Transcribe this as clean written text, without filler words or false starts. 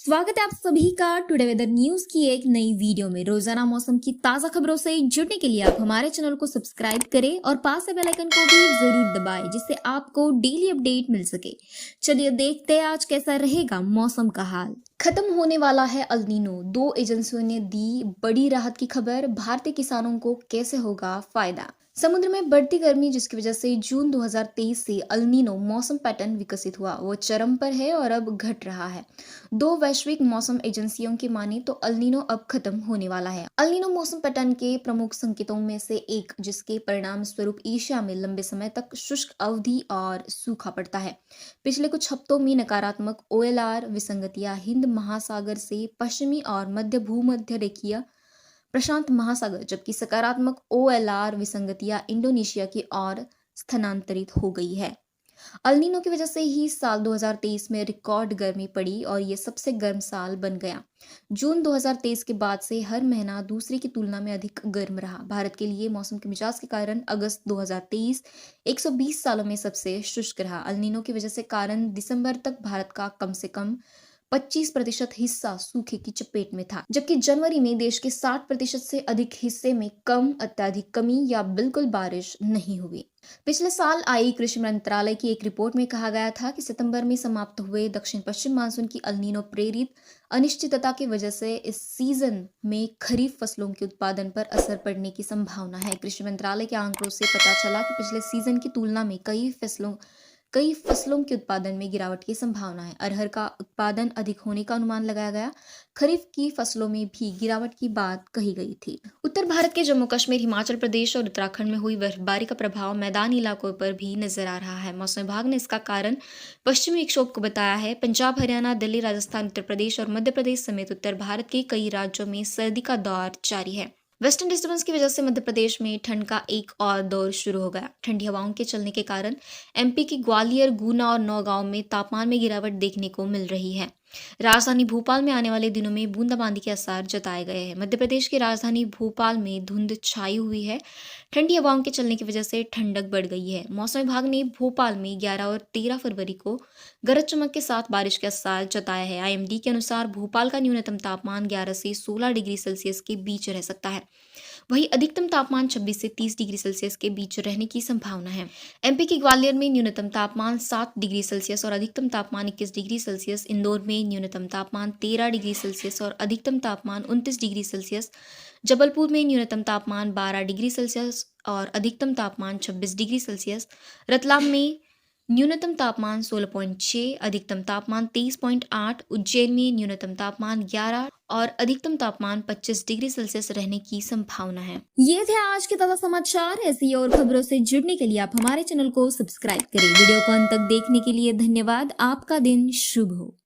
स्वागत है आप सभी का टुडे वेदर न्यूज की एक नई वीडियो में। रोजाना मौसम की ताजा खबरों से जुड़ने के लिए आप हमारे चैनल को सब्सक्राइब करें और पास से बेल आइकन को भी जरूर दबाएं, जिससे आपको डेली अपडेट मिल सके। चलिए देखते हैं आज कैसा रहेगा मौसम का हाल। खत्म होने वाला है अल नीनो, 2 एजेंसियों ने दी बड़ी राहत की खबर। भारतीय किसानों को कैसे होगा फायदा। समुद्र में बढ़ती गर्मी जिसकी वजह से जून 2023 से अल नीनो मौसम पैटर्न विकसित हुआ, वो चरम पर है और अब घट रहा है। 2 वैश्विक मौसम एजेंसियों की माने तो अल नीनो अब खत्म होने वाला है। अल नीनो मौसम पैटर्न के प्रमुख संकेतों में से एक, जिसके परिणाम स्वरूप एशिया में लंबे समय तक शुष्क अवधि और सूखा पड़ता है। पिछले कुछ हफ्तों में नकारात्मक ओएलआर विसंगतियां हिंद महासागर से पश्चिमी और मध्य भूमध्य रेखीय प्रशांत महासागर, जबकि सकारात्मक ओएलआर विसंगतियां इंडोनेशिया की ओर स्थानांतरित हो गई है। अल नीनो की वजह से ही साल 2023 में रिकॉर्ड गर्मी पड़ी और ये सबसे गर्म साल बन गया। जून 2023 के बाद से हर महीना दूसरे की तुलना में अधिक गर्म रहा। भारत के लिए मौसम के मिजाज के कारण अगस्त 2023 120 सालों में सबसे शुष्क रहा। अल नीनो की वजह से कारण दिसंबर तक भारत का कम से कम 25% हिस्सा सूखे की चपेट में था, जबकि जनवरी में देश के 60% से अधिक हिस्से में कम, अत्यधिक कमी या बिल्कुल बारिश नहीं हुई। पिछले साल आई कृषि मंत्रालय की एक रिपोर्ट में कहा गया था कि सितंबर में समाप्त हुए दक्षिण पश्चिम मानसून की अल नीनो प्रेरित अनिश्चितता की वजह से इस सीजन में खरीफ फसलों के उत्पादन पर असर पड़ने की संभावना है। कृषि मंत्रालय के आंकड़ों से पता चला कि पिछले सीजन की तुलना में कई फसलों के उत्पादन में गिरावट की संभावना है। अरहर का उत्पादन अधिक होने का अनुमान लगाया गया। खरीफ की फसलों में भी गिरावट की बात कही गई थी। उत्तर भारत के जम्मू कश्मीर, हिमाचल प्रदेश और उत्तराखंड में हुई बर्फबारी का प्रभाव मैदानी इलाकों पर भी नजर आ रहा है। मौसम विभाग ने इसका कारण पश्चिमी विक्षोभ को बताया है। पंजाब, हरियाणा, दिल्ली, राजस्थान, उत्तर प्रदेश और मध्य प्रदेश समेत उत्तर भारत के कई राज्यों में सर्दी का दौर जारी है। वेस्टर्न डिस्टर्बेंस की वजह से मध्य प्रदेश में ठंड का एक और दौर शुरू हो गया। ठंडी हवाओं के चलने के कारण एमपी की ग्वालियर, गुना और नौगांव में तापमान में गिरावट देखने को मिल रही है। राजधानी भोपाल में आने वाले दिनों में बूंदाबांदी के आसार जताए गए हैं। मध्य प्रदेश की राजधानी भोपाल में धुंध छाई हुई है। ठंडी हवाओं के चलने की वजह से ठंडक बढ़ गई है। मौसम विभाग ने भोपाल में 11 और 13 फरवरी को गरज चमक के साथ बारिश के आसार जताया है। आईएमडी के अनुसार भोपाल का न्यूनतम तापमान 11 से 16 डिग्री सेल्सियस के बीच रह सकता है। वहीं अधिकतम तापमान 26 से 30 डिग्री सेल्सियस के बीच रहने की संभावना है। एमपी की ग्वालियर में न्यूनतम तापमान 7 डिग्री सेल्सियस और अधिकतम तापमान 21 डिग्री सेल्सियस, इंदौर में न्यूनतम तापमान 13 डिग्री सेल्सियस और अधिकतम तापमान 29 डिग्री सेल्सियस, जबलपुर में न्यूनतम तापमान 12 डिग्री सेल्सियस और अधिकतम तापमान 26 डिग्री सेल्सियस, रतलाम में न्यूनतम तापमान 16.6, अधिकतम तापमान 23.8, उज्जैन में न्यूनतम तापमान 11 और अधिकतम तापमान 25 डिग्री सेल्सियस रहने की संभावना है। ये थे आज के ताजा समाचार। ऐसी और खबरों से जुड़ने के लिए आप हमारे चैनल को सब्सक्राइब करें। वीडियो को अंत तक देखने के लिए धन्यवाद। आपका दिन शुभ हो।